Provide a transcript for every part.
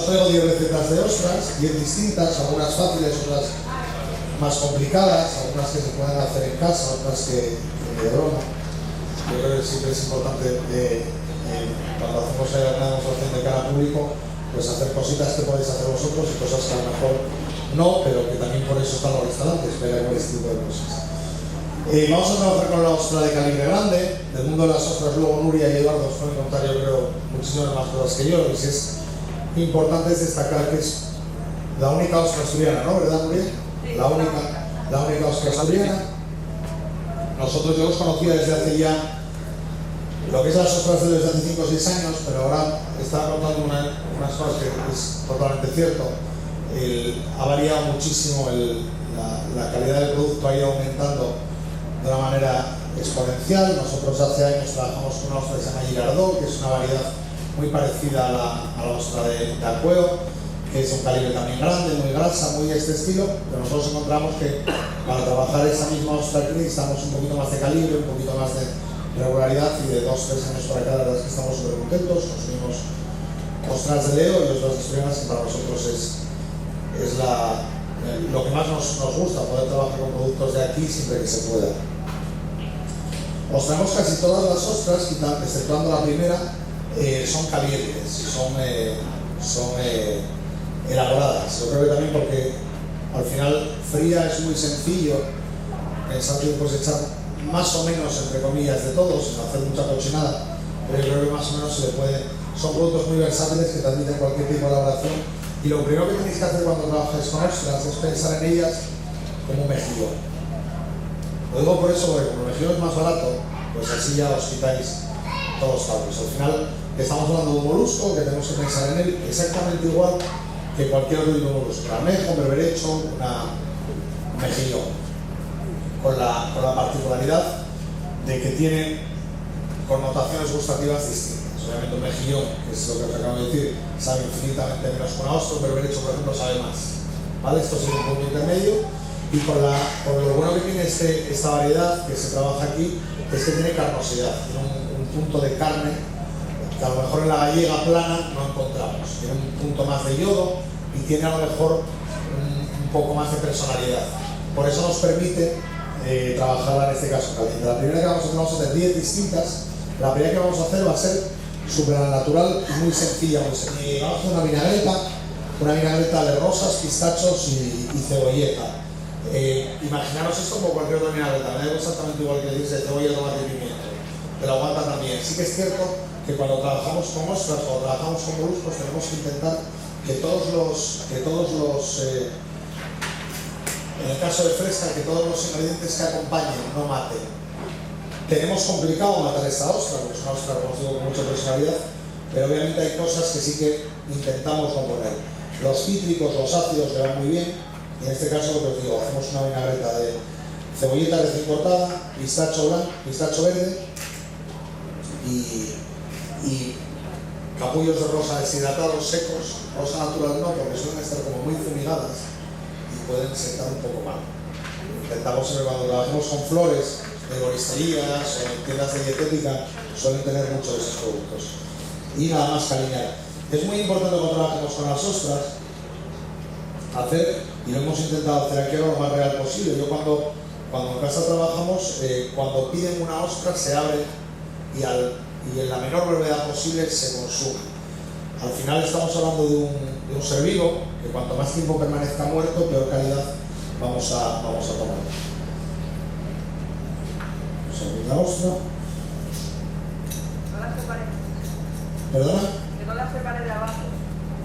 traigo 10 recetas de ostras, 10 distintas, algunas fáciles, otras más complicadas, algunas que se pueden hacer en casa, otras que de broma. Yo creo que siempre es importante cuando hacemos una demostración de cara al público, pues hacer cositas que podéis hacer vosotros y cosas que a lo mejor no, pero que también por eso están los restaurantes, pegar con este tipo de cosas. Vamos a trabajar con la ostra de calibre grande. Del mundo de las ostras, luego Nuria y Eduardo os pueden contar, yo creo, muchísimas más cosas que yo. Lo que sí es importante es destacar que es la única ostra asturiana, ¿no? ¿Verdad, Nuria? Sí, la única ostra asturiana. Nosotros ya hemos conocido desde hace ya lo que es las ostras desde hace 5 o 6 años, pero ahora está notando unas cosas que es totalmente cierto. Ha variado muchísimo la calidad del producto, ha ido aumentando de una manera exponencial. Nosotros hace años trabajamos con una ostra que se llama Girardot, que es una variedad muy parecida a la ostra de Acueo, que es un calibre también grande, muy grasa, muy este estilo, pero nosotros encontramos que para trabajar esa misma ostra aquí necesitamos un poquito más de calibre, un poquito más de regularidad, y de 2 o 3 años para acá la verdad es que estamos súper contentos. Consumimos ostras de Leo y ostras asturianas, que para nosotros es lo que más nos gusta, poder trabajar con productos de aquí siempre que se pueda. Os traemos casi todas las ostras, exceptuando la primera, son calientes, son elaboradas. Yo creo que también porque al final fría es muy sencillo, pensar que puedes echar más o menos, entre comillas, de todo, sin hacer mucha cochinada, pero yo creo que más o menos se le puede. Son productos muy versátiles que te admiten cualquier tipo de elaboración. Y lo primero que tenéis que hacer cuando trabajáis con ostras es pensar en ellas como un mejillón. Lo digo por eso, porque como el mejillón es más barato, pues así ya os quitáis todos los tabúes. Al final estamos hablando de un molusco que tenemos que pensar en él exactamente igual que cualquier otro tipo de molusco. Carnejo, berberecho, un mejillón. Con la particularidad de que tiene connotaciones gustativas distintas. Obviamente un mejillón, que es lo que os acabo de decir, sabe infinitamente menos que una ostra. Un berberecho, por ejemplo, sabe más, ¿vale? Esto es un punto intermedio. Y por lo bueno que tiene esta variedad que se trabaja aquí, es que tiene carnosidad, tiene un punto de carne que a lo mejor en la gallega plana no encontramos. Tiene un punto más de yodo y tiene a lo mejor un poco más de personalidad. Por eso nos permite trabajarla en este caso caliente. La primera que vamos a hacer 10 distintas. La primera que vamos a hacer va a ser súper natural y muy sencilla. Vamos a hacer una vinagreta de rosas, pistachos y cebolleta. Imaginaros esto como cualquier otra vinagreta, me da exactamente igual que decirse cebolla, tomate y pimiento, pero aguanta también. Sí que es cierto que cuando trabajamos con ostras o trabajamos con moluscos tenemos que intentar que todos los en el caso de fresca, que todos los ingredientes que acompañen no maten. Tenemos complicado matar esta ostra, porque es una ostra, como digo, con mucha personalidad, pero obviamente hay cosas que sí que intentamos no poner. Los cítricos, los ácidos le van muy bien, y en este caso lo que os digo, hacemos una vinagreta de cebolleta recién cortada, pistacho blanco, pistacho verde y capullos de rosa deshidratados secos. Rosa natural no, porque suelen estar como muy fumigadas y pueden sentar un poco mal. Intentamos siempre, cuando trabajemos con flores de herboristerías o en tiendas de dietética, suelen tener muchos de esos productos. Y nada más caliñar. Es muy importante cuando trabajemos con las ostras hacer, y lo hemos intentado hacer aquí lo más real posible. Yo cuando en casa trabajamos, cuando piden una ostra se abre y en la menor brevedad posible se consume. Al final estamos hablando de un ser vivo que cuanto más tiempo permanezca muerto, peor calidad vamos a tomar. La ostra. No las preparé. ¿Perdona? Que no las preparé de abajo.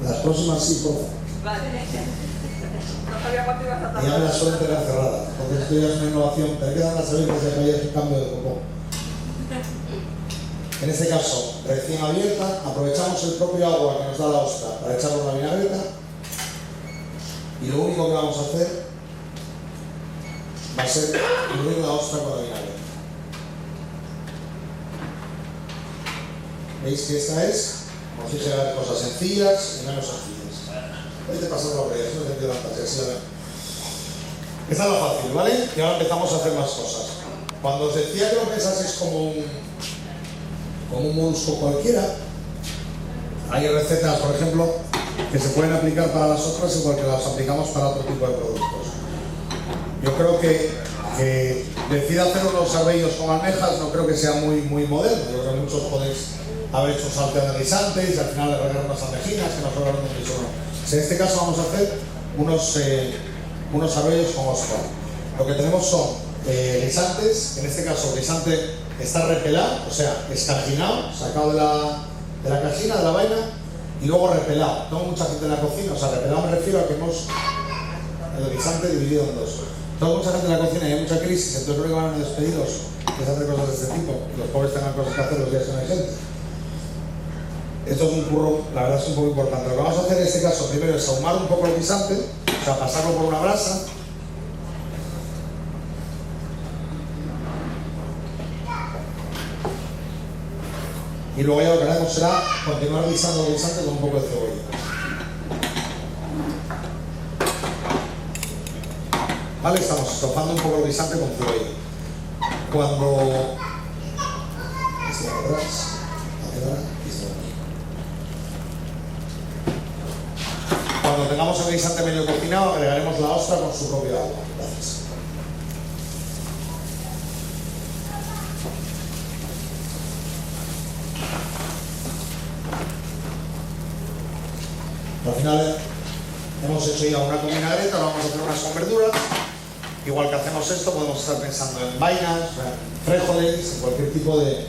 Las próximas sí, por favor. Vale. No sabía cuánto ibas a tardar. Ya me las suelen tener cerradas, entonces esto ya es una innovación. Te quedan las saber que hay un cambio de copón. En este caso, recién abierta, aprovechamos el propio agua que nos da la ostra para echarle una vinagreta, y lo único que vamos a hacer va a ser cubrir la ostra con la vinagreta. Veis que esta es, como dije, cosas sencillas y menos sencillas. Vete pasando por ellas, no te pido tantas, así la ven. Esta es lo fácil, ¿vale? Y ahora empezamos a hacer más cosas. Cuando os decía que lo pensaseis como un molusco cualquiera, hay recetas, por ejemplo, que se pueden aplicar para las ostras igual que las aplicamos para otro tipo de productos. Yo creo que decir hacer unos arbellos con almejas no creo que sea muy moderno. Yo creo que muchos podéis haber hecho un salteo de guisantes y al final le regalar unas almejinas que nos sobraron un guiso. En este caso vamos a hacer unos arbellos con ostra. Lo que tenemos son guisantes, en este caso el guisante está repelado, o sea, escarginado, sacado de la cajina, de la vaina, y luego repelado. Tengo mucha gente en la cocina, o sea, repelado me refiero a que hemos el guisante dividido en dos. Tengo mucha gente en la cocina y hay mucha crisis, entonces lo que van a despedidos es hacer cosas de este tipo, que los pobres tengan cosas que hacer los días que no hay gente. Esto es un curro, la verdad es un poco importante. Lo que vamos a hacer en este caso primero es ahumar un poco el guisante, o sea, pasarlo por una brasa. Y luego ya lo que haremos será continuar guisando el guisante con un poco de cebolla. Vale, estamos estofando un poco el guisante con cebolla. Cuando tengamos el guisante medio cocinado, agregaremos la ostra con su propio agua. Gracias. Al final hemos hecho ya una con vinagreta, ahora vamos a hacer unas con verduras. Igual que hacemos esto, podemos estar pensando en vainas, frijoles, en cualquier tipo de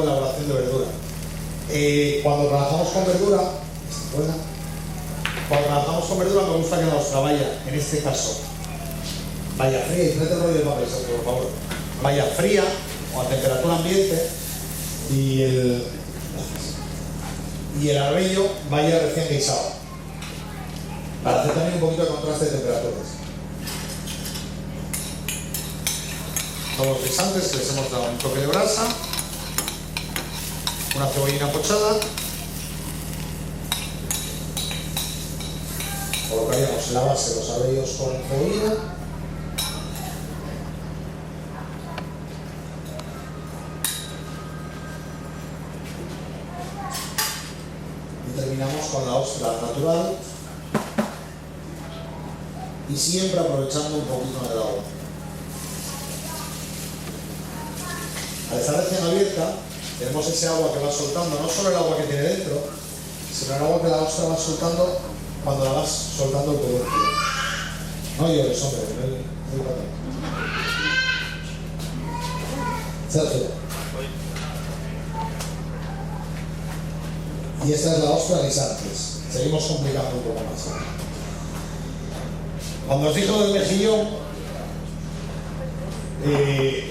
elaboración de verdura. Cuando trabajamos con verdura, me gusta que la ostra vaya, en este caso, vaya fría, y tráete el rollo de papel, por favor, vaya fría o a temperatura ambiente y el arbello vaya recién guisado, para hacer también un poquito de contraste de temperaturas. Todos los guisantes les hemos dado un toque de brasa, una cebollina pochada, colocaríamos en la base los arbellos con cebollina, y terminamos con la ostra natural y siempre aprovechando un poquito del agua. Al estar recién abierta, tenemos ese agua que va soltando, no solo el agua que tiene dentro, sino el agua que la ostra va soltando cuando la vas soltando el producto. No llores, hombre, no hay Sergio. Y esta es la ostra guisantes. Seguimos complicando un poco más. Cuando os dije lo del mejillón,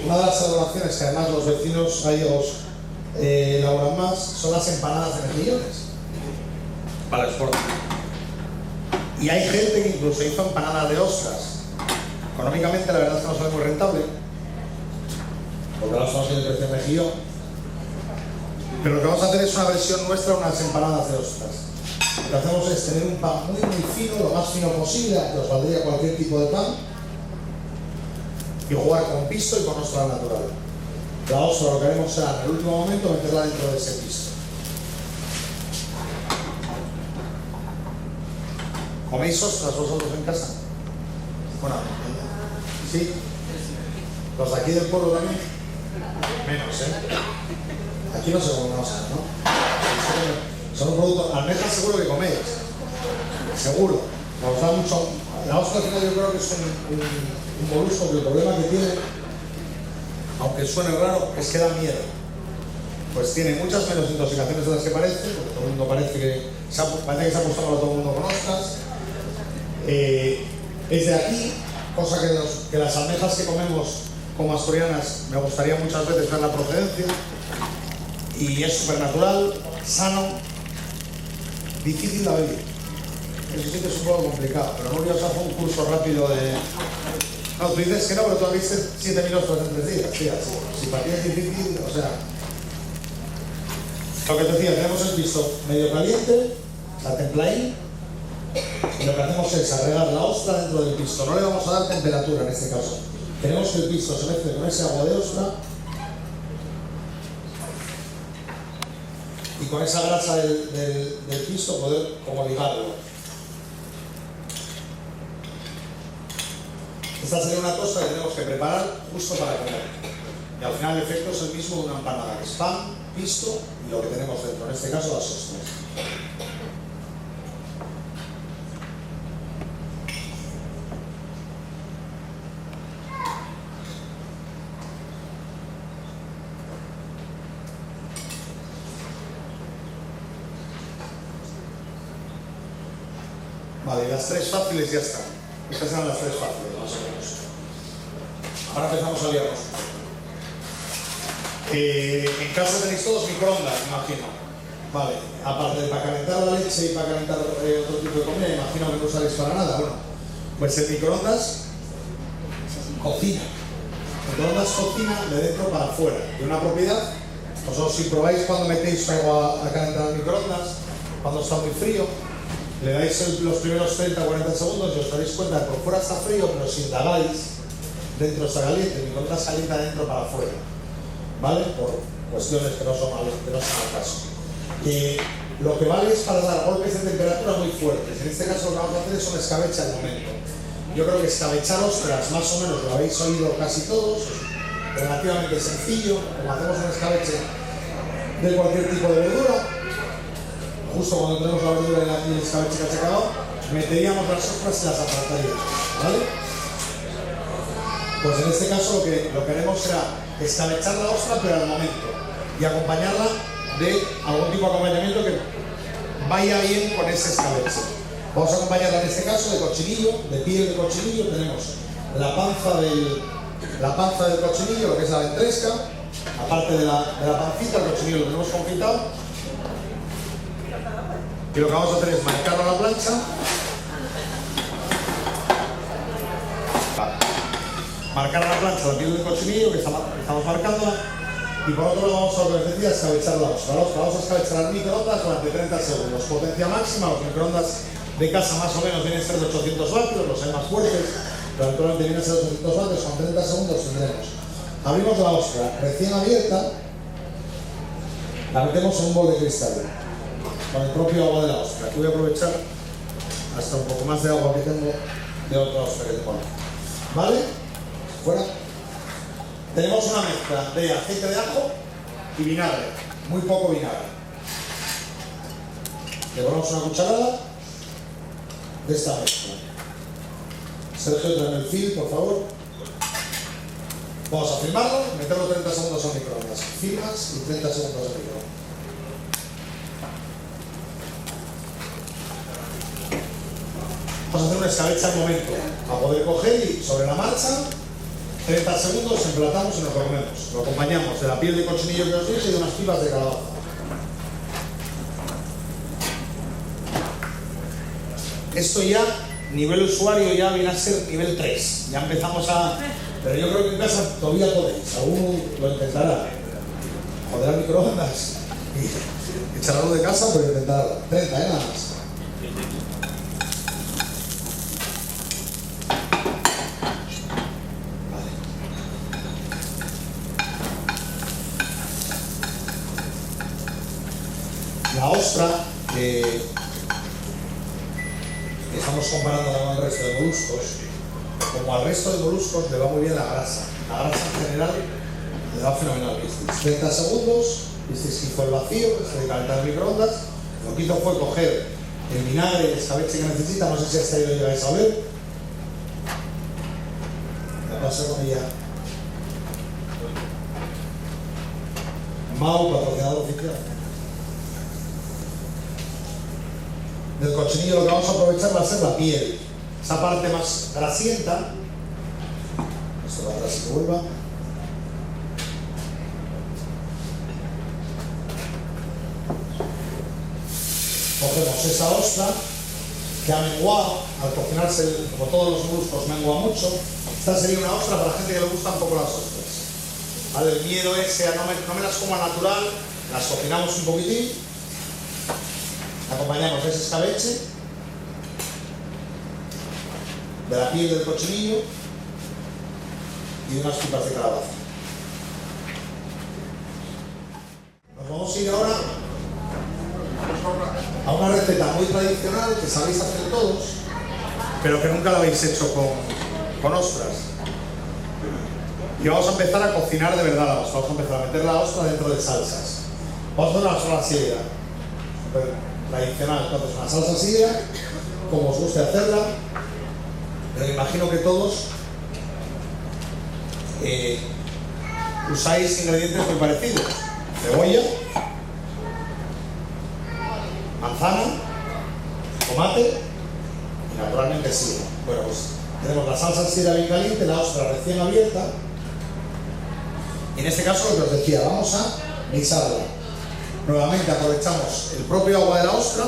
una de las elaboraciones que además los vecinos gallegos elaboran más son las empanadas de mejillones para el exporte. Y hay gente que incluso hizo empanadas de ostras. Económicamente la verdad es que no sale muy rentable, porque ahora estamos en el precio de mejillón. Pero lo que vamos a hacer es una versión nuestra, unas empanadas de ostras. Lo que hacemos es tener un pan muy fino, lo más fino posible, que os valdría cualquier tipo de pan, y jugar con pisto y con ostra natural. La ostra lo que haremos será en el último momento meterla dentro de ese pisto. ¿Coméis ostras vosotros en casa? Bueno, ¿sí? ¿Los de aquí del pueblo también? Menos, Aquí no se come ostras, ¿no? Son un producto. Almejas seguro que coméis. Seguro. Nos da mucho. La ostra al final yo creo que es un molusco que el problema que tiene, aunque suene raro, es que da miedo. Pues tiene muchas menos intoxicaciones de las que parece, porque todo el mundo parece que se ha apostado a todo el mundo con ostras. Es de aquí, cosa que las almejas que comemos como asturianas me gustaría muchas veces ver la procedencia, y es súper natural, sano, difícil de abrir. Eso sí que es un poco complicado, pero no voy a hacer un curso rápido de... No, tú dices que no, pero tú abriste 7.000 ostras en 3 días, tía. Si para ti es difícil, o sea... Lo que te decía, tenemos el pisto medio caliente, la templadín, y lo que hacemos es agregar la ostra dentro del pisto. No le vamos a dar temperatura en este caso. Queremos que el pisto se mezcle con ese agua de ostra y con esa grasa del pisto poder como ligarlo. Esta sería una tosta que tenemos que preparar justo para comer. Y al final el efecto es el mismo de una empanada, que es pan, pisto y lo que tenemos dentro, en este caso las ostras. Vale, y las tres fáciles ya están. Estas eran las tres fáciles, más o menos. Ahora empezamos a liarnos. En casa tenéis todos microondas, imagino. Vale, aparte de para calentar la leche y para calentar otro tipo de comida, imagino que no usaréis para nada. Bueno, pues el microondas cocina. El microondas cocina de dentro para afuera. De una propiedad, vosotros si probáis cuando metéis agua a calentar el microondas, cuando está muy frío, le dais los primeros 30 o 40 segundos y os daréis cuenta que por fuera está frío, pero si indagáis, dentro está caliente, el microondas calienta de dentro para afuera. ¿Vale? Por cuestiones que no son al caso. Lo que vale es para dar golpes de temperatura muy fuertes. En este caso lo que vamos a hacer es un escabeche al momento. Yo creo que escabechar ostras, más o menos lo habéis oído casi todos, es relativamente sencillo, como hacemos un escabeche de cualquier tipo de verdura. Justo cuando tenemos la verdura y el escabeche que ha acabado, meteríamos las ostras y las apartaríamos, ¿vale? Pues en este caso lo que haremos será escabechar la ostra pero al momento y acompañarla de algún tipo de acompañamiento que vaya bien con ese escabeche. Vamos a acompañarla en este caso de cochinillo, de piel de cochinillo. Tenemos la panza del cochinillo, lo que es la ventresca, aparte de la pancita, el cochinillo lo tenemos confitado. Y lo que vamos a hacer es marcarlo a la plancha. Vale. Marcar a la plancha la piel del cochinillo que estamos marcándola. Y por otro lado vamos a, lo que os decía, escabechar la ostra. Vamos a escabechar las microondas durante 30 segundos. Potencia máxima, los microondas de casa más o menos vienen a ser de 800 vatios, los hay más fuertes, pero actualmente vienen a ser de 800 vatios, con 30 segundos tendremos. Abrimos la ostra recién abierta, la metemos en un bol de cristal, con el propio agua de la ostra. Aquí voy a aprovechar hasta un poco más de agua que tengo de otra ostra que tengo aquí. ¿Vale? Fuera. Tenemos una mezcla de aceite de ajo y vinagre, muy poco vinagre. Le ponemos una cucharada de esta mezcla. Sergio, tráeme el film, por favor. Vamos a filmarlo, meterlo 30 segundos al microondas. Filmas y 30 segundos al microondas. Vamos a hacer un escabeche al momento, a poder coger y sobre la marcha, 30 segundos, emplatamos y nos lo comemos. Lo acompañamos de la piel de cochinillo que os dije y de unas pipas de calabaza. Esto ya, nivel usuario, ya viene a ser nivel 3. Ya empezamos a... Pero yo creo que en casa todavía podéis. Alguno lo intentará. Joder, microondas. Y echar algo de casa, pero intentarlo. 30, nada más. La ostra, estamos comparando con el resto de moluscos. Como al resto de moluscos le va muy bien la grasa. La grasa en general le va fenomenal. 30 segundos, visteis que hizo el vacío, se de calentar el microondas. Lo que hizo fue coger el vinagre, el escabeche que necesita, no sé si hasta ahí lo llegáis a ver. La pasa con ella. Mau, patrocinador oficial. Del cochinillo lo que vamos a aprovechar va a ser la piel, esa parte más grasienta. Esto va atrás y que vuelva. Cogemos esa ostra que ha menguado, al cocinarse, como todos los moluscos, mengua mucho. Esta sería una ostra para gente que le gustan un poco las ostras. ¿Vale? El miedo es a no me las como al natural, las cocinamos un poquitín. Acompañamos ese escabeche de la piel del cochinillo y de unas pipas de calabaza. Nos vamos a ir ahora a una receta muy tradicional que sabéis hacer todos, pero que nunca la habéis hecho con ostras. Y vamos a empezar a cocinar de verdad la ostra. Vamos a empezar a meter la ostra dentro de salsas. Vamos a hacer una sola sidra tradicional. Entonces, una salsa sidra, como os guste hacerla, pero me imagino que todos usáis ingredientes muy parecidos: cebolla, manzana, tomate y naturalmente sidra. Bueno, pues tenemos la salsa sidra bien caliente, la ostra recién abierta. Y en este caso, lo que os decía, vamos a guisarla. Nuevamente aprovechamos el propio agua de la ostra.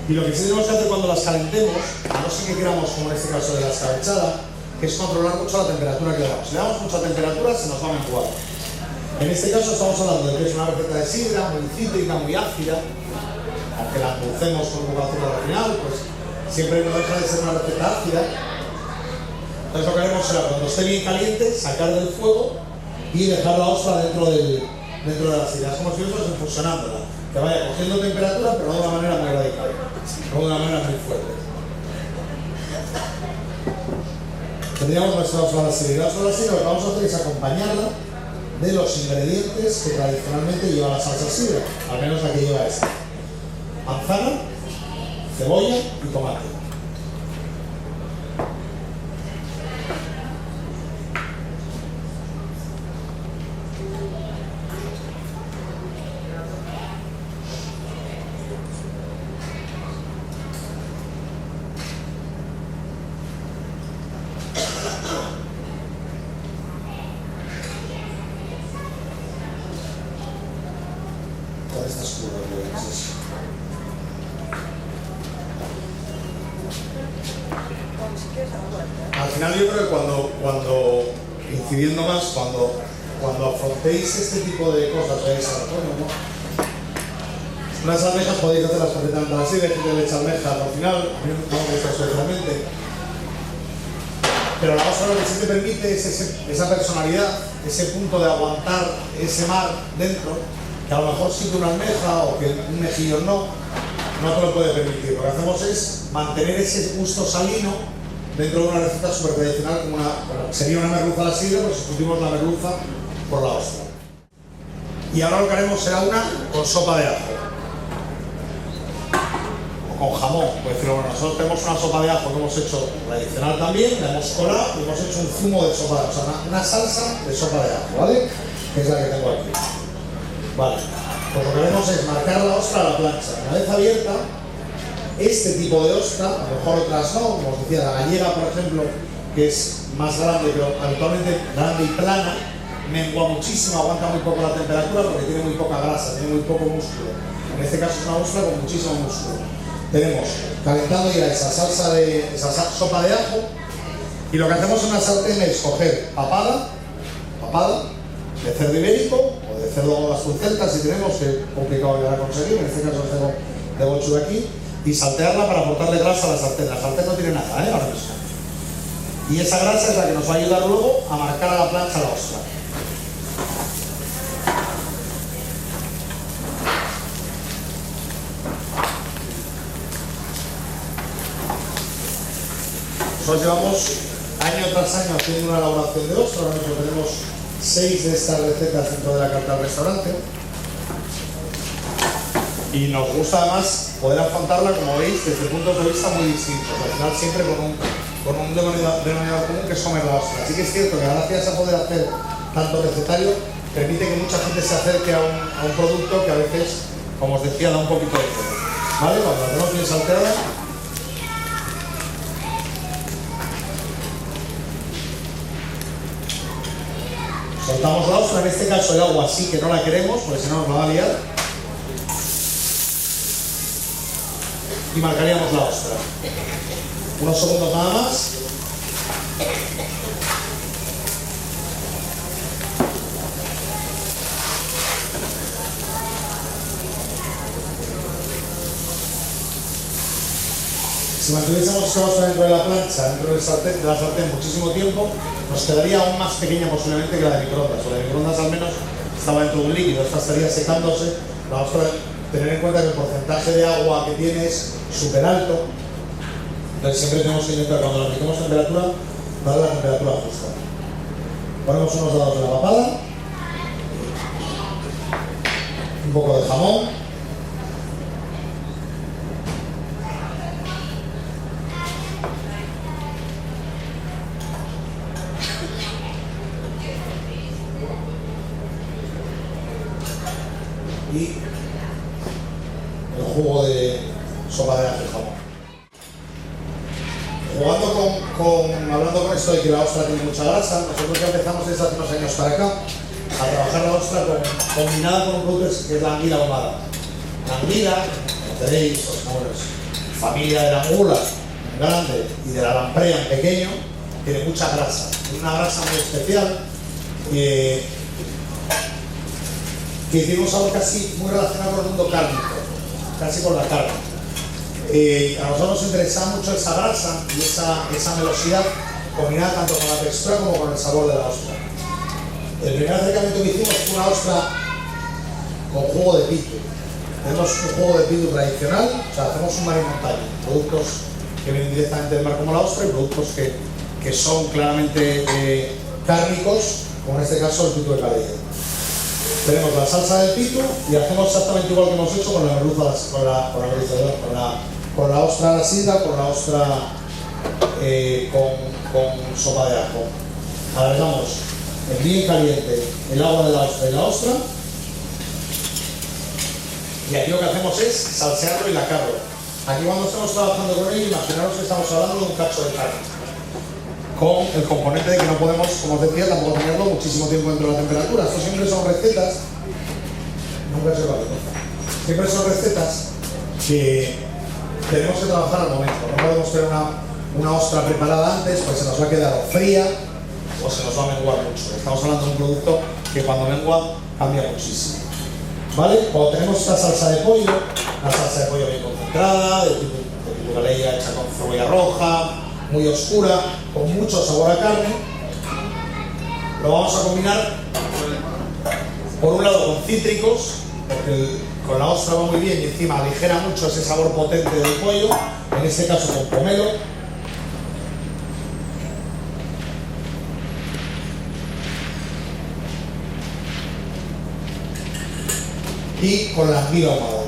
Y lo que sí tenemos que hacer cuando las calentemos, a no ser que queramos, como en este caso de la escabechada, que es controlar mucho la temperatura que le damos. Si le damos mucha temperatura, se nos va a menguar. En este caso estamos hablando de que es una receta de sidra muy cítrica, muy ácida, aunque la endulcemos con un poco de azúcar al final, pues siempre no deja de ser una receta ácida. Entonces lo que haremos será, cuando esté bien caliente, sacar del fuego y dejar la ostra dentro de la sidra. Es como si fuésemos infusionándola, que vaya cogiendo temperatura, pero no de una manera muy radical, no de una manera muy fuerte. Tendríamos nuestra ostra sidra. La ostra sidra lo que vamos a hacer es acompañarla de los ingredientes que tradicionalmente lleva la salsa sidra, al menos la que lleva esta: manzana, cebolla y tomate. Al final yo creo que cuando incidiendo más, cuando afrontéis este tipo de cosas, veis autónomo, unas almejas podéis hacerlas perfectamente así, de leche almeja al final, a mí no me gusta especialmente. Pero la ostra lo que sí te permite es esa personalidad, ese punto de aguantar ese mar dentro, que a lo mejor sí que una almeja o que un mejillón no te lo puede permitir. Lo que hacemos es mantener ese gusto salino dentro de una receta súper tradicional, como sería una merluza a la sidra, pues sustituimos la merluza por la ostra. Y ahora lo que haremos será una con sopa de ajo. Con jamón, por decirlo. Bueno, nosotros tenemos una sopa de ajo que hemos hecho tradicional también, la hemos colado y hemos hecho un zumo de sopa de ajo, o sea, una salsa de sopa de ajo, ¿vale? Que es la que tengo aquí. Vale, pues lo que haremos es marcar la ostra a la plancha. Una vez abierta, este tipo de ostra, a lo mejor otras no, como os decía, la gallega, por ejemplo, que es más grande, pero habitualmente grande y plana, mengua muchísimo, aguanta muy poco la temperatura porque tiene muy poca grasa, tiene muy poco músculo. En este caso es una ostra con muchísimo músculo. Tenemos calentando ya esa sopa de ajo, y lo que hacemos en una sartén es coger papada de cerdo ibérico o de cerdo con las pulceltas, si tenemos, que es complicado llegar a conseguir, en este caso el cerdo de bochu de aquí, y saltearla para aportarle grasa a la sartén. La sartén no tiene nada, ahora mismo. Y esa grasa es la que nos va a ayudar luego a marcar a la plancha la ostra. Nosotros llevamos año tras año haciendo una elaboración de ostra. Ahora mismo tenemos 6 de estas recetas dentro de la carta del restaurante. Y nos gusta además poder afrontarla, como veis, desde puntos de vista muy distintos. Al final siempre con un denominador común, que es comer la ostra. Así que es cierto que gracias a poder hacer tanto recetario, permite que mucha gente se acerque a un producto que a veces, como os decía, da un poquito de pena. ¿Vale? Cuando la tenemos bien salteada, soltamos la ostra. En este caso el agua sí que no la queremos, porque si no nos la va a liar. Y marcaríamos la ostra. Unos segundos nada más. Si mantuviésemos esta ostra dentro de la plancha, dentro de la sartén muchísimo tiempo, nos quedaría aún más pequeña posiblemente que la de microondas. O la de microondas al menos estaba dentro de un líquido, esta estaría secándose. Vamos a tener en cuenta que el porcentaje de agua que tiene es súper alto. Entonces siempre tenemos que intentar, cuando le aplicamos temperatura, darle la temperatura justa. Ponemos unos dados de la papada, un poco de jamón, y el jugo de sopa de ajo y jamón. Hablando con esto de que la ostra tiene mucha grasa, nosotros ya empezamos desde hace unos años para acá a trabajar la ostra combinada con un producto que es la anguila ahumada. La anguila, como tenéis, familia de la mula grande y de la lamprea en pequeño, tiene mucha grasa. Tiene una grasa muy especial que tiene un sabor casi muy relacionado con el mundo cárnico, casi con la carne. A nosotros nos interesa mucho esa grasa y esa melosidad combinada tanto con la textura como con el sabor de la ostra. El primer acercamiento que hicimos fue una ostra con jugo de pitu. Tenemos un jugo de pitu tradicional, o sea, hacemos un mar y montaña, productos que vienen directamente del mar como la ostra y productos que son claramente cárnicos, como en este caso el pitu de Calella. Tenemos la salsa del pitu y hacemos exactamente igual que hemos hecho con la merluza, con la ostra a la sidra, con la ostra con sopa de ajo. Agregamos bien caliente el agua de la ostra y aquí lo que hacemos es salsearlo y lacarlo. Aquí cuando estamos trabajando con ello, imaginaros que estamos hablando de un cacho de carne, con el componente de que no podemos, como os decía, tampoco tenerlo muchísimo tiempo dentro de la temperatura. Esto siempre son recetas, nunca se va a ver, siempre son recetas que tenemos que trabajar al momento. No podemos tener una ostra preparada antes, pues se nos va a quedar fría o se nos va a menguar mucho. Estamos hablando de un producto que cuando mengua cambia muchísimo. ¿Vale? Cuando tenemos esta salsa de pollo, una salsa de pollo bien concentrada, de tipo Calella hecha con cebolla roja, muy oscura, con mucho sabor a carne, lo vamos a combinar por un lado con cítricos, porque con la ostra va muy bien y encima aligera mucho ese sabor potente del pollo, en este caso con pomelo. Y con la anguila ahumada.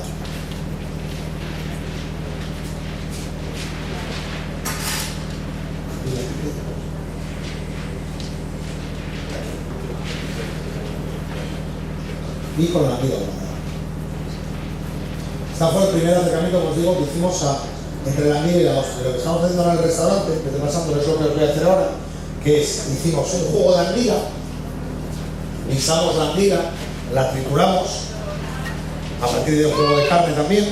Y con la anguila ahumada. Este fue el primer acercamiento, como os digo, que hicimos entre la anguila y la ostra. Lo que estamos haciendo en el restaurante, que estoy pasando, es lo que os voy a hacer ahora, que es, hicimos un jugo de anguila, guisamos la anguila, la trituramos, a partir de un jugo de carne también,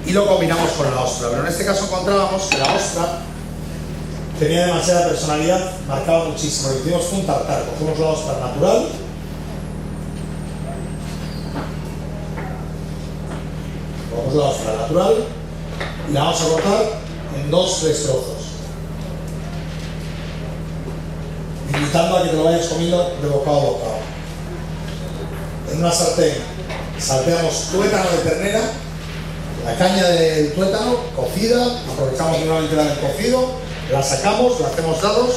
y lo combinamos con la ostra. Pero en este caso encontrábamos que la ostra tenía demasiada personalidad, marcaba muchísimo. Lo que hicimos fue un tartar. Cogimos la ostra natural, cogemos la ostra natural y la vamos a cortar en 2-3 trozos, invitando a que te lo vayas comiendo de bocado a bocado. En una sartén salteamos tuétano de ternera, la caña del tuétano cocida, aprovechamos nuevamente la del cocido, la sacamos, la hacemos dados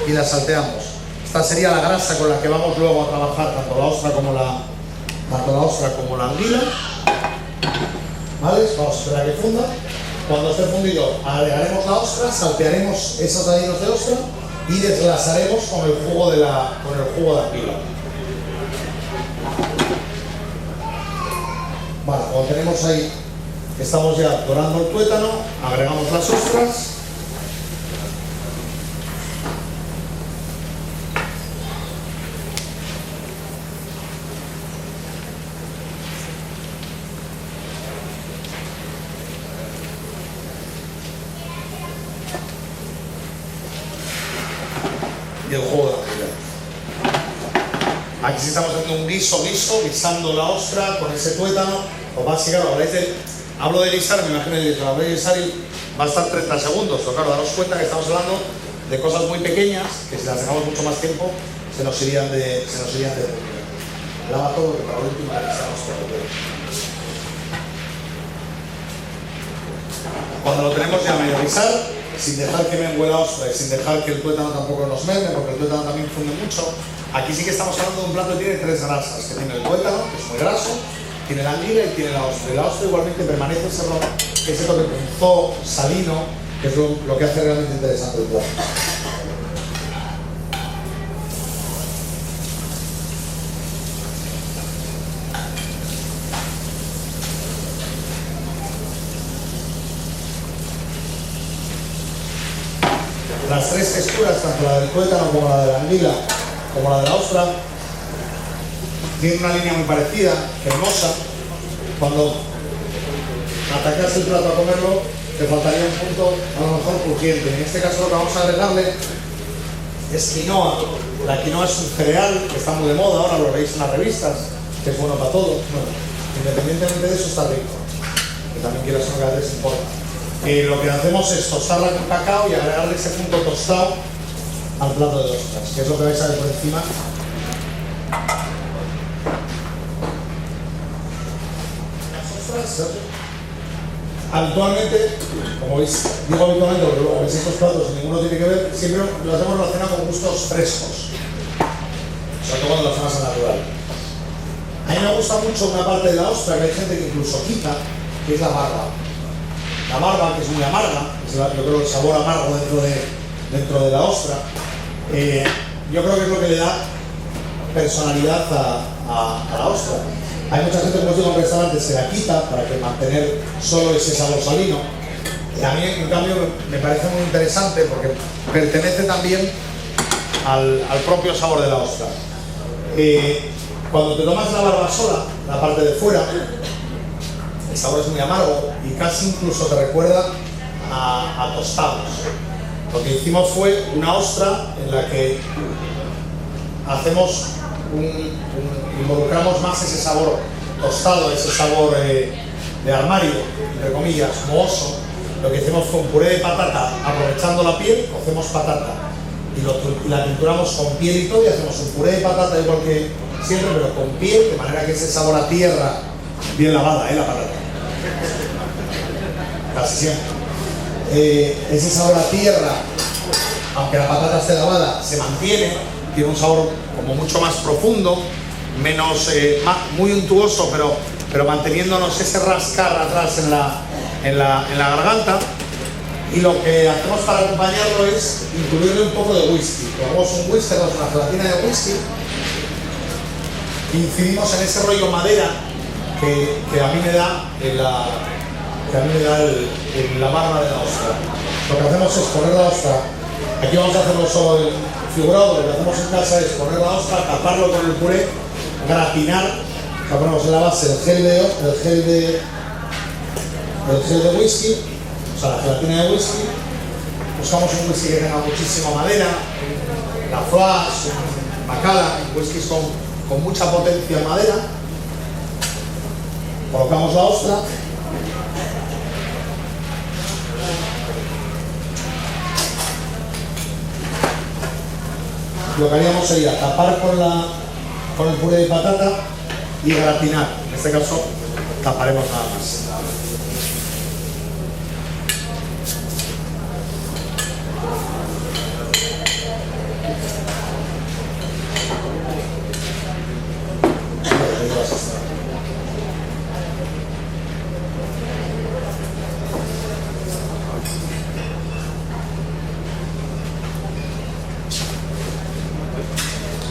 y la salteamos. Esta sería la grasa con la que vamos luego a trabajar tanto la ostra como la anguila. ¿Vale? Vamos a esperar a que funda. Cuando esté fundido agregaremos la ostra, saltearemos esos daditos de ostra y desglasaremos con el jugo de anguila. Vale, cuando tenemos ahí, estamos ya dorando el tuétano, agregamos las ostras. Y el jugo de anguila. Aquí sí estamos haciendo un guisando la ostra con ese tuétano. Os va a seguir, hablo de guisar, me imagino que lo habréis de guisar y va a estar 30 segundos. Pero claro, daros cuenta que estamos hablando de cosas muy pequeñas, que si las dejamos mucho más tiempo, se nos irían de lava todo, que para lo último necesitamos todo. Cuando lo tenemos ya medio guisar, sin dejar que mengue la ostra y sin dejar que el tuétano tampoco nos merme, porque el tuétano también funde mucho. Aquí sí que estamos hablando de un plato que tiene tres grasas, que tiene el tuétano, que es muy graso, tiene la anguila y tiene la ostra. Y la ostra igualmente permanece ese toque punzó, salino, que es lo que hace realmente interesante el plato. Las tres texturas, tanto la del tuétano como la de la anguila, como la de la ostra, tienen una línea muy parecida, hermosa. Cuando atacas el plato a comerlo, te faltaría un punto a lo mejor crujiente. En este caso lo que vamos a agregarle es quinoa. La quinoa es un cereal que está muy de moda, ahora lo veis en las revistas, que es bueno para todo. Bueno, independientemente de eso está rico, que también quieras o no, que les importa. Lo que hacemos es tostarla con cacao y agregarle ese punto tostado al plato de ostras, que es lo que vais a ver por encima. Las ostras, habitualmente, como veis, digo habitualmente porque luego veis estos platos y ninguno tiene que ver, siempre lo hacemos relacionado con gustos frescos, sobre todo cuando lo hacemos al natural. A mí me gusta mucho una parte de la ostra que hay gente que incluso quita, que es la barba. La barba, que es muy amarga, yo creo el sabor amargo dentro de la ostra, yo creo que es lo que le da personalidad a la ostra. Hay mucha gente, como os digo, en restaurantes se la quita para que mantener solo ese sabor salino. Y a mí, en cambio, me parece muy interesante porque pertenece también al propio sabor de la ostra. Cuando te tomas la barba sola, la parte de fuera, el sabor es muy amargo y casi incluso te recuerda a tostados. Lo que hicimos fue una ostra en la que hacemos involucramos más ese sabor tostado, ese sabor de armario, entre comillas, mohoso. Lo que hicimos fue un puré de patata, aprovechando la piel, cocemos patata y la trituramos con piel y todo y hacemos un puré de patata igual que siempre, pero con piel, de manera que ese sabor a tierra, bien lavada, la patata, casi siempre, ese sabor a tierra, aunque la patata esté lavada, se mantiene, tiene un sabor como mucho más profundo, menos, muy untuoso, pero manteniéndonos ese rascar atrás en la garganta. Y lo que hacemos para acompañarlo es incluirle un poco de whisky. Tomamos un whisky, una gelatina de whisky, incidimos en ese rollo madera que a mí me da en la barba de la ostra. Lo que hacemos es poner la ostra, aquí vamos a hacerlo solo en figurado, lo que hacemos en casa es poner la ostra, taparlo con el puré, gratinar, ponemos en la base el gel de whisky, o sea, la gelatina de whisky. Buscamos un whisky que tenga muchísima madera, la Flash, Macallan, whiskies con mucha potencia en madera. Colocamos la ostra. Lo que haríamos sería tapar con el puré de patata y gratinar. En este caso, taparemos nada más.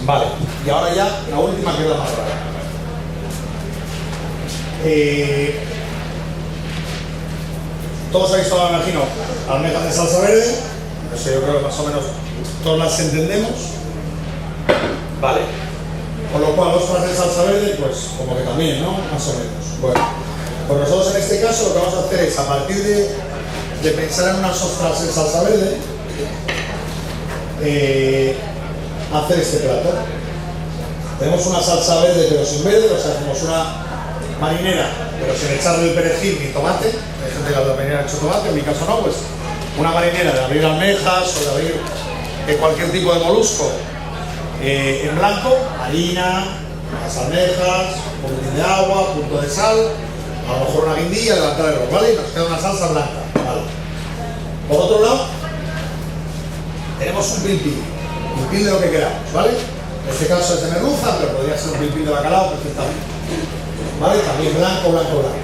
Vale, y ahora ya la última, que es la más rara. Todos habéis tomado, me imagino, almejas de salsa verde. Eso yo creo que más o menos todas las entendemos. Vale. Con lo cual, ostras de salsa verde, pues como que también, ¿no? Más o menos. Bueno, pues nosotros en este caso lo que vamos a hacer es, a partir de pensar en unas ostras en salsa verde, hacer este plato. Tenemos una salsa verde pero sin verde, o sea, hacemos una marinera pero sin echarle el perejil ni tomate. Hay gente que la marinera ha hecho tomate, en mi caso no, pues una marinera de abrir almejas o de abrir cualquier tipo de molusco En blanco, harina, las almejas, un poquitín de agua, punto de sal, a lo mejor una guindilla, levantar el arroz, ¿vale? Y nos queda una salsa blanca, ¿vale? Por otro lado, tenemos un pilpil de lo que queramos, ¿vale? En este caso es de merluza, pero podría ser un pilpil de bacalao perfectamente, ¿vale? También blanco, blanco, blanco.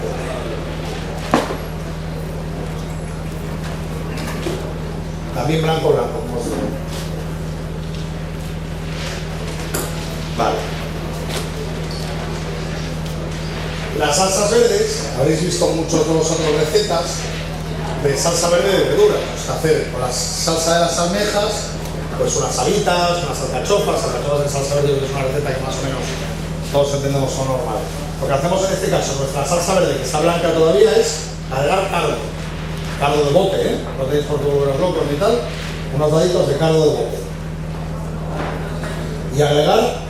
También blanco, blanco, como os digo. Vale. Las salsas verdes, habréis visto muchos de vosotros recetas de salsa verde de verduras. Hacer con la salsa de las almejas, pues unas habitas, unas alcachofas de salsa verde, que es una receta que más o menos todos entendemos son normales. Lo que hacemos en este caso, nuestra salsa verde que está blanca todavía, es agregar cardo de bote, ¿eh? No tenéis por qué volveros locos ni tal, unos daditos de cardo de bote. Y agregar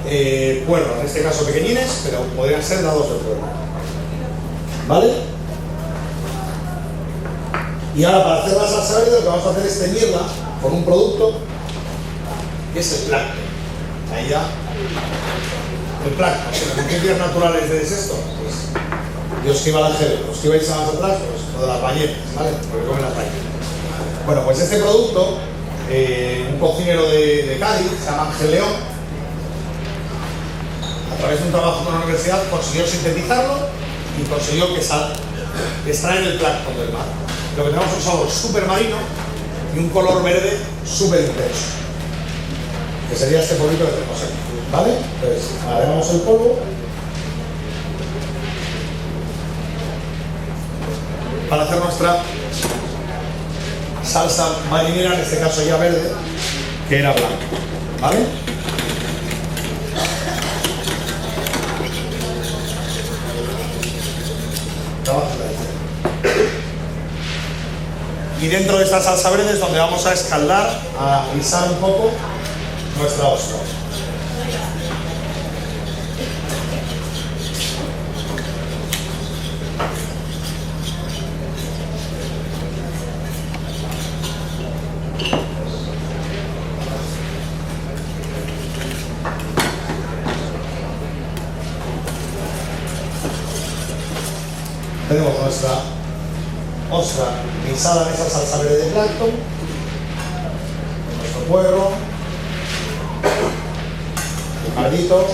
puerro, en este caso pequeñines, pero podrían ser dados de puerro. ¿Vale? Y ahora para hacer la salsa verde lo que vamos a hacer es teñirla con un producto que es el plancton. Ahí ya. El plancton, ¿con qué vías naturales es esto? Pues Dios que iba a la GD, los que ibais a más atrás, pues lo de las ballenas, ¿vale? Porque comen las ballenas. Bueno, pues este producto, un cocinero de Cádiz, se llama Ángel León, a través de un trabajo con la universidad, consiguió sintetizarlo y consiguió extraer el plancton del mar. Lo que tenemos es un sabor súper marino y un color verde súper intenso, que sería este polvito que tenemos aquí, ¿vale? Entonces, agregamos el polvo para hacer nuestra salsa marinera, en este caso ya verde, que era blanca, ¿vale? Y dentro de esta salsa verde es donde vamos a escaldar, a guisar un poco nuestra ostra. Tenemos nuestra ostra guisada en esa salsa verde de plancton, nuestro puerro, el caldito,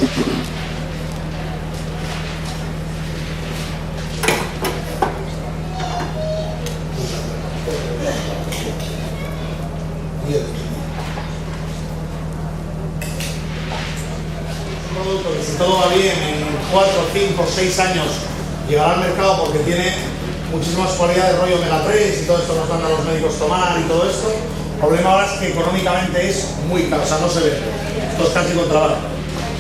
y el un producto que si todo va bien en 4, 5, 6 años llegará al mercado porque tiene muchísimas cualidades, rollo omega 3 y todo esto nos mandan los médicos tomar y todo esto. El problema ahora es que económicamente es muy caro, o sea, no se vende. Esto es casi contrabando.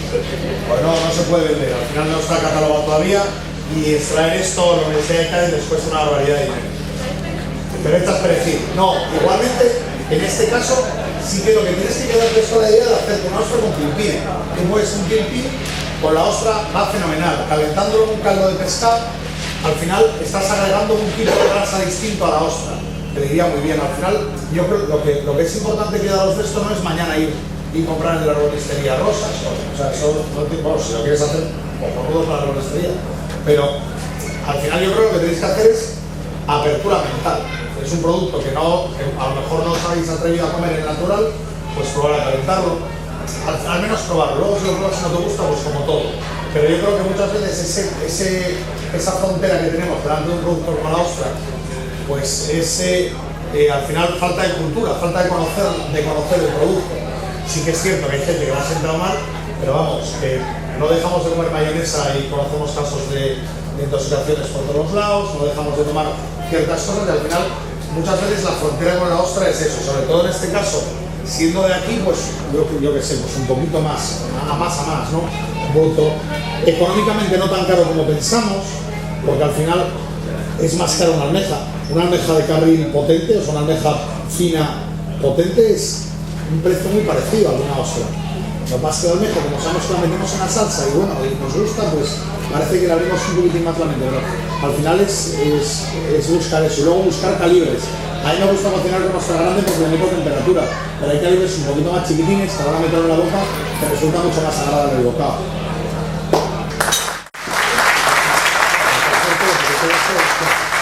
Pues no se puede vender, al final no está catalogado todavía y extraer esto a la Universidad de Cádiz les cuesta una barbaridad de dinero. Pero esta es perejil. No, igualmente, en este caso, sí que lo que tienes que quedarte es la idea de hacer con ostra con pilpil. Tú mueves un pilpil con la ostra, va fenomenal. Calentándolo en un caldo de pescado, al final estás agregando un kilo de grasa distinto a la ostra. Te diría muy bien. Al final, yo creo que lo que es importante quedaros de esto no es mañana ir y comprar en la arbolistería rosas. O sea, eso no te, bueno, si lo quieres hacer, cojonudo para la arbolistería. Pero al final yo creo que lo que tenéis que hacer es apertura mental. Es un producto que a lo mejor no os habéis atrevido a comer en natural, pues probar a calentarlo. Al menos probarlo. Luego si lo pruebas y no te gusta, pues como todo. Pero yo creo que muchas veces esa frontera que tenemos delante de un producto como la ostra, pues al final falta de cultura, falta de conocer el producto. Sí que es cierto que hay gente que va a sentar mal, pero vamos, que no dejamos de comer mayonesa y conocemos casos de intoxicaciones por todos lados, no dejamos de tomar ciertas cosas y al final muchas veces la frontera con la ostra es eso, sobre todo en este caso, siendo de aquí, pues yo qué sé, pues un poquito más, a más, ¿no? Un producto económicamente no tan caro como pensamos, porque al final es más caro una almeja de carril potente, o sea, una almeja fina potente es un precio muy parecido a una ostra. Lo que pasa es que la almeja, como sabemos que la metemos en la salsa y bueno, y nos gusta, pues parece que le abrimos un poquitín más la mente, pero al final es buscar eso y luego buscar calibres. A mí me gusta cocinar con ostra grande porque le meto temperatura, pero hay calibres un poquito más chiquitines que van a meter en la boca te resulta mucho más agradable el bocado. Perfecto,